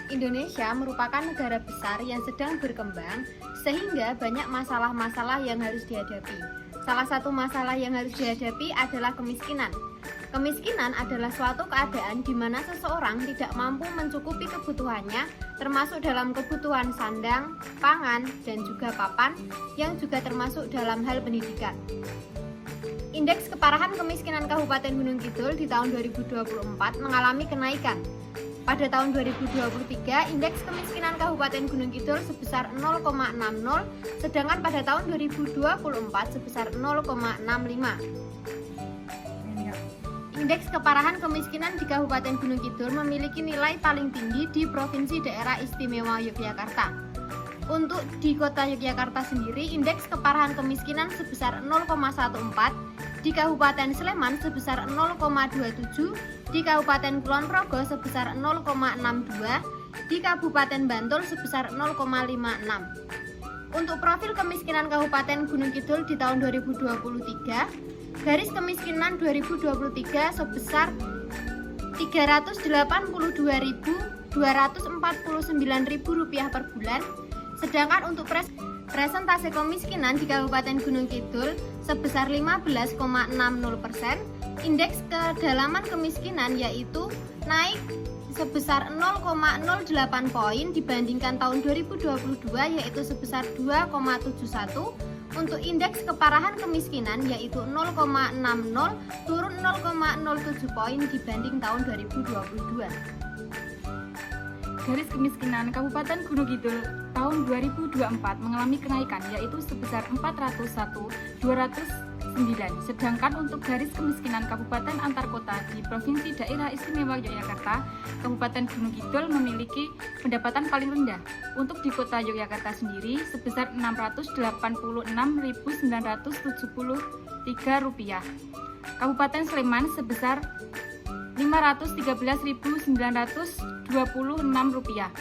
Indonesia merupakan negara besar yang sedang berkembang, sehingga banyak masalah-masalah yang harus dihadapi. Salah satu masalah yang harus dihadapi adalah kemiskinan. Kemiskinan adalah suatu keadaan di mana seseorang tidak mampu mencukupi kebutuhannya, termasuk dalam kebutuhan sandang, pangan, dan juga papan, yang juga termasuk dalam hal pendidikan. Indeks keparahan kemiskinan Kabupaten Gunung Kidul di tahun 2024 mengalami kenaikan. Pada tahun 2023, indeks kemiskinan Kabupaten Gunung Kidul sebesar 0,60, sedangkan pada tahun 2024 sebesar 0,65. Indeks keparahan kemiskinan di Kabupaten Gunung Kidul memiliki nilai paling tinggi di Provinsi Daerah Istimewa Yogyakarta. Untuk di Kota Yogyakarta sendiri, indeks keparahan kemiskinan sebesar 0,14, di Kabupaten Sleman sebesar 0,27, di Kabupaten Kulon Progo sebesar 0,62, di Kabupaten Bantul sebesar 0,56. Untuk profil kemiskinan Kabupaten Gunung Kidul di tahun 2023, garis kemiskinan 2023 sebesar Rp382.249.000 per bulan, sedangkan untuk presentase kemiskinan di Kabupaten Gunung Kidul sebesar 15,60%, indeks kedalaman kemiskinan yaitu naik sebesar 0,08 poin dibandingkan tahun 2022 yaitu sebesar 2,71. Untuk indeks keparahan kemiskinan yaitu 0,60 turun 0,07 poin dibanding tahun 2022. Garis kemiskinan Kabupaten Gunung Kidul tahun 2024 mengalami kenaikan yaitu sebesar 401.209, sedangkan untuk garis kemiskinan Kabupaten Antar Kota di Provinsi Daerah Istimewa Yogyakarta, Kabupaten Gunung Kidul memiliki pendapatan paling rendah. Untuk di Kota Yogyakarta sendiri sebesar Rp686.973, Kabupaten Sleman sebesar Rp513.926,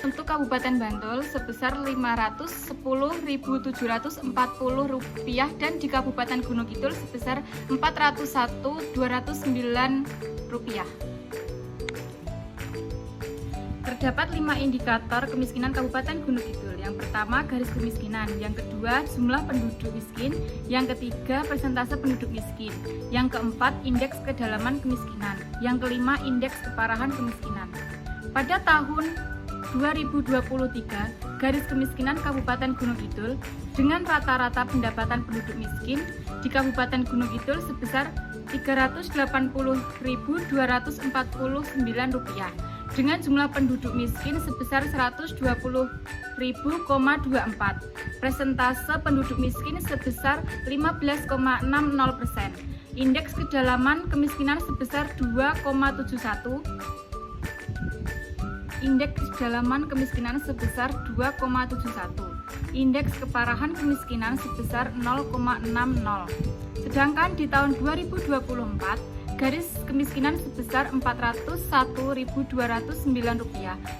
untuk Kabupaten Bantul sebesar Rp510.740 dan di Kabupaten Gunung Kidul sebesar Rp401.209. Terdapat 5 indikator kemiskinan Kabupaten Gunung Kidul. Yang pertama, garis kemiskinan. Yang kedua, jumlah penduduk miskin. Yang ketiga, persentase penduduk miskin. Yang keempat, indeks kedalaman kemiskinan. Yang kelima, indeks keparahan kemiskinan. Pada tahun 2023, garis kemiskinan Kabupaten Gunung Kidul dengan rata-rata pendapatan penduduk miskin di Kabupaten Gunung Kidul sebesar Rp380.249 dengan jumlah penduduk miskin sebesar 120.000,24. Persentase penduduk miskin sebesar 15,60%. Indeks kedalaman kemiskinan sebesar 2,71. Indeks kedalaman kemiskinan sebesar 2,71. Indeks keparahan kemiskinan sebesar 0,60. Sedangkan di tahun 2024, garis kemiskinan sebesar Rp401.209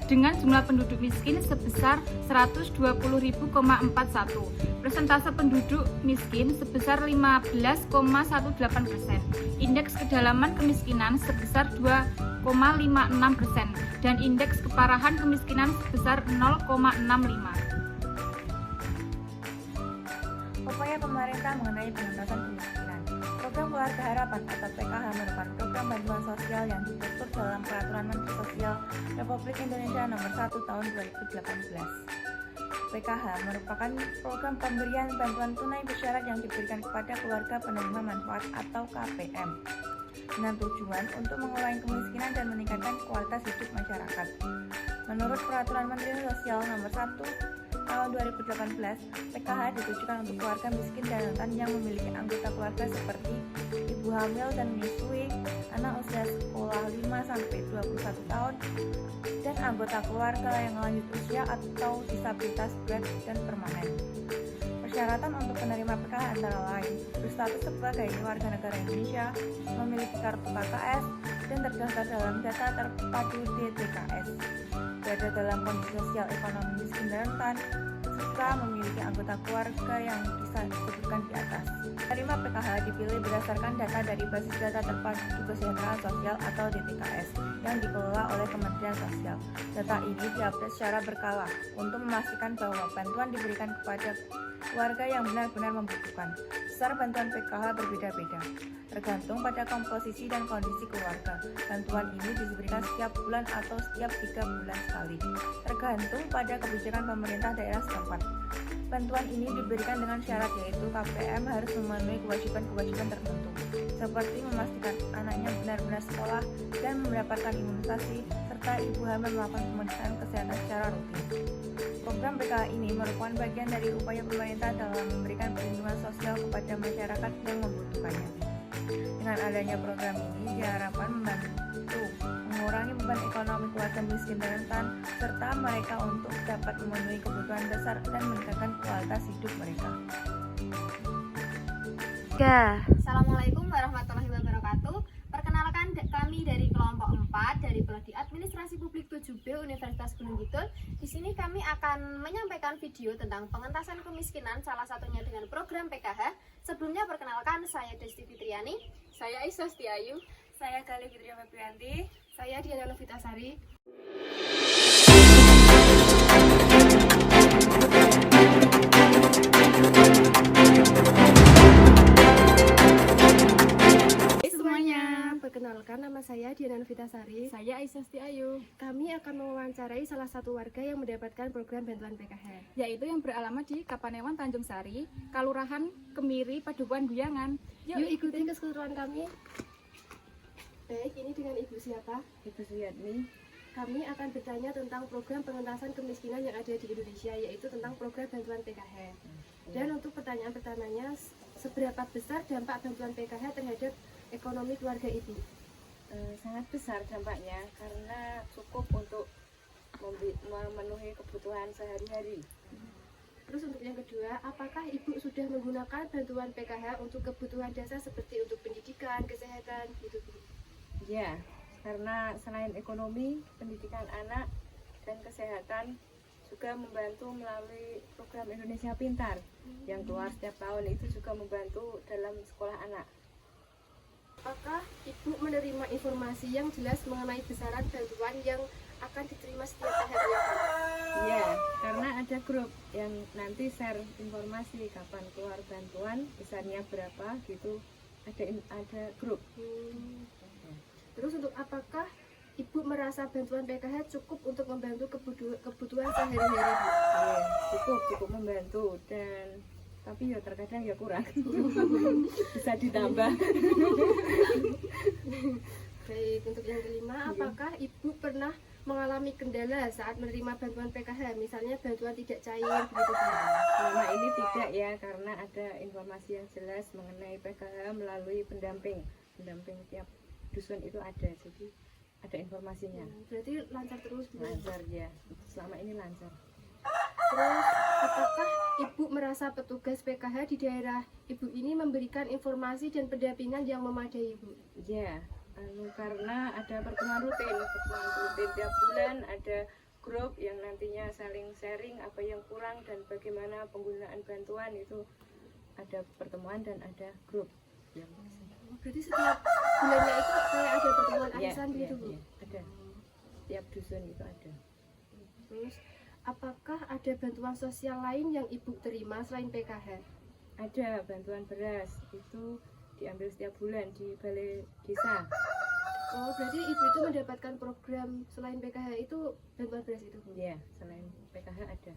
dengan jumlah penduduk miskin sebesar 120.000,41. Persentase penduduk miskin sebesar 15,18%. Indeks kedalaman kemiskinan sebesar 2,56% dan indeks keparahan kemiskinan sebesar 0,65. Upaya pemerintah mengenai pengentasan kemiskinan. Program Keluarga Harapan atau PKH merupakan program bantuan sosial yang diatur dalam Peraturan Menteri Sosial Republik Indonesia Nomor 1 Tahun 2018. PKH merupakan program pemberian bantuan tunai bersyarat yang diberikan kepada keluarga penerima manfaat atau KPM dengan tujuan untuk mengurangi kemiskinan dan meningkatkan kualitas hidup masyarakat. Menurut Peraturan Menteri Sosial Nomor 1 Tahun 2018, PKH ditujukan untuk keluarga miskin dan rentan yang memiliki anggota keluarga seperti ibu hamil dan menyusui, anak usia sekolah 5-21 tahun, dan anggota keluarga yang lanjut usia atau disabilitas berat dan permanen. Persyaratan untuk penerima PKH antara lain berstatus sebagai warga negara Indonesia, memiliki kartu KKS, dan terdaftar dalam data terpadu DTKS, berada dalam kondisi sosial ekonomi miskin dan rentan, serta memiliki anggota keluarga yang disebutkan di atas. Penerima PKH dipilih berdasarkan data dari Basis Data Terpadu Kesejahteraan Sosial atau DTKS yang dikelola oleh Kementerian Sosial. Data ini diupdate secara berkala untuk memastikan bahwa bantuan diberikan kepada keluarga yang benar-benar membutuhkan. Besar bantuan PKH berbeda-beda, tergantung pada komposisi dan kondisi keluarga. Bantuan ini diberikan setiap bulan atau setiap 3 bulan sekali, tergantung pada kebijakan pemerintah daerah setempat. Bantuan ini diberikan dengan syarat yaitu KPM harus memenuhi kewajiban-kewajiban tertentu, seperti memastikan anaknya benar-benar sekolah dan mendapatkan imunisasi, serta ibu hamil melakukan pemeriksaan kesehatan secara rutin. Program PKH ini merupakan bagian dari upaya pemerintah dalam memberikan perlindungan sosial kepada masyarakat yang membutuhkannya. Dengan adanya program ini diharapkan membantu mengurangi beban ekonomi keluarga miskin dan rentan, serta mereka untuk dapat memenuhi kebutuhan dasar dan meningkatkan kualitas hidup mereka. Assalamualaikum warahmatullahi wabarakatuh. Perkenalkan kami dari kelompok 4 dari Prodi Administrasi Publik 7B Universitas Gunung Kidul. Di sini kami akan menyampaikan video tentang pengentasan kemiskinan, salah satunya dengan program PKH. Sebelumnya perkenalkan, saya Desti Fitriani, Saya Isasti Ayu. Saya Gali Fitria Febrianti. saya Diana Novitasari. Semuanya. Perkenalkan, nama saya Diana Novitasari. Saya Isasti Ayu, Kami akan mewawancarai salah satu warga yang mendapatkan program bantuan PKH. yaitu yang beralamat di Kapanewan Tanjung Sari, Kalurahan Kemiri, Padukuhan Guyangan. Yuk ikuti keseruan kami. Baik, ini dengan Ibu siapa? Ibu Suyatmi. Kami akan bertanya tentang program pengentasan kemiskinan yang ada di Indonesia, yaitu tentang program bantuan PKH. Dan untuk pertanyaan pertamanya, seberapa besar dampak bantuan PKH terhadap ekonomi keluarga Ibu? Sangat besar dampaknya karena cukup untuk memenuhi kebutuhan sehari-hari. Terus untuk yang kedua, apakah Ibu sudah menggunakan bantuan PKH untuk kebutuhan dasar seperti untuk pendidikan, kesehatan, gitu Bu? Ya, karena selain ekonomi, pendidikan anak dan kesehatan juga membantu melalui program Indonesia Pintar yang keluar setiap tahun, itu juga membantu dalam sekolah anak. Apakah Ibu menerima informasi yang jelas mengenai besaran bantuan yang akan diterima setiap tahapnya? Ya, karena ada grup yang nanti share informasi kapan keluar bantuan, besarnya berapa gitu, ada grup. Terus untuk apakah Ibu merasa bantuan PKH cukup untuk membantu kebutuhan sehari-hari Bu? Ya, cukup membantu, dan tapi ya terkadang ya kurang. Bisa ditambah. Baik, untuk yang kelima, apakah Ibu pernah mengalami kendala saat menerima bantuan PKH, misalnya bantuan tidak cair begitu Bu? Selama ini tidak ya, karena ada informasi yang jelas mengenai PKH melalui pendamping tiap dusun itu ada, jadi ada informasinya. Berarti lancar terus Bu? Lancar ya, selama ini lancar. Terus apakah Ibu merasa petugas PKH di daerah Ibu ini memberikan informasi dan pendampingan yang memadai Bu? Ya, karena ada pertemuan rutin tiap bulan, ada grup yang nantinya saling sharing apa yang kurang dan bagaimana penggunaan bantuan, itu ada pertemuan dan ada grup yang Berarti setiap bulannya itu kayak ada pertemuan ya, arisan begitu Bu? ada, tiap dusun itu ada. Terus apakah ada bantuan sosial lain yang Ibu terima selain PKH? Ada bantuan beras, itu diambil setiap bulan di balai desa. Oh, berarti Ibu itu mendapatkan program selain PKH itu bantuan beras itu Bu? Ya, selain PKH ada.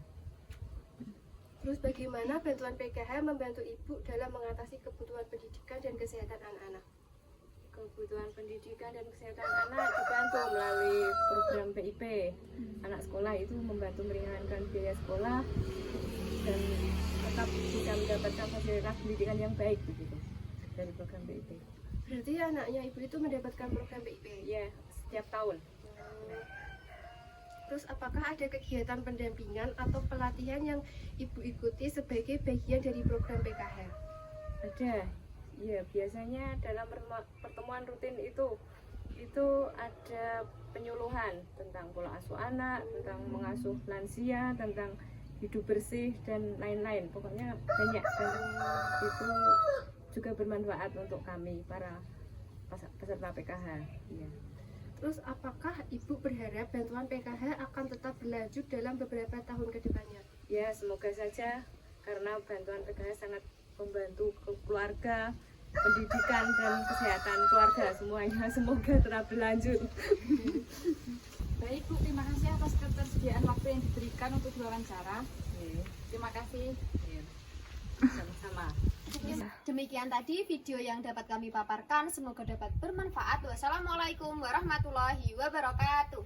Terus bagaimana bantuan PKH membantu Ibu dalam mengatasi kebutuhan pendidikan dan kesehatan anak-anak? Kebutuhan pendidikan dan kesehatan anak dibantu melalui program PIP. Anak sekolah itu membantu meringankan biaya sekolah dan tetap bisa mendapatkan fasilitas pendidikan yang baik begitu dari program PIP. Berarti anaknya Ibu itu mendapatkan program PIP? Ya, setiap tahun. Terus apakah ada kegiatan pendampingan atau pelatihan yang Ibu ikuti sebagai bagian dari program PKH? Ada. Ya, biasanya dalam pertemuan rutin itu ada penyuluhan tentang pola asuh anak, tentang mengasuh lansia, tentang hidup bersih dan lain-lain. Pokoknya banyak, dan itu juga bermanfaat untuk kami para peserta PKH. Iya. Terus apakah Ibu berharap bantuan PKH akan tetap berlanjut dalam beberapa tahun ke depannya? Ya, semoga saja, karena bantuan PKH sangat membantu keluarga, pendidikan dan kesehatan keluarga semuanya. Semoga tetap berlanjut. Baik Bu, terima kasih atas ketersediaan waktu yang diberikan untuk diwawancara. Terima kasih. Sama-sama. Demikian tadi video yang dapat kami paparkan, semoga dapat bermanfaat. Wassalamualaikum warahmatullahi wabarakatuh.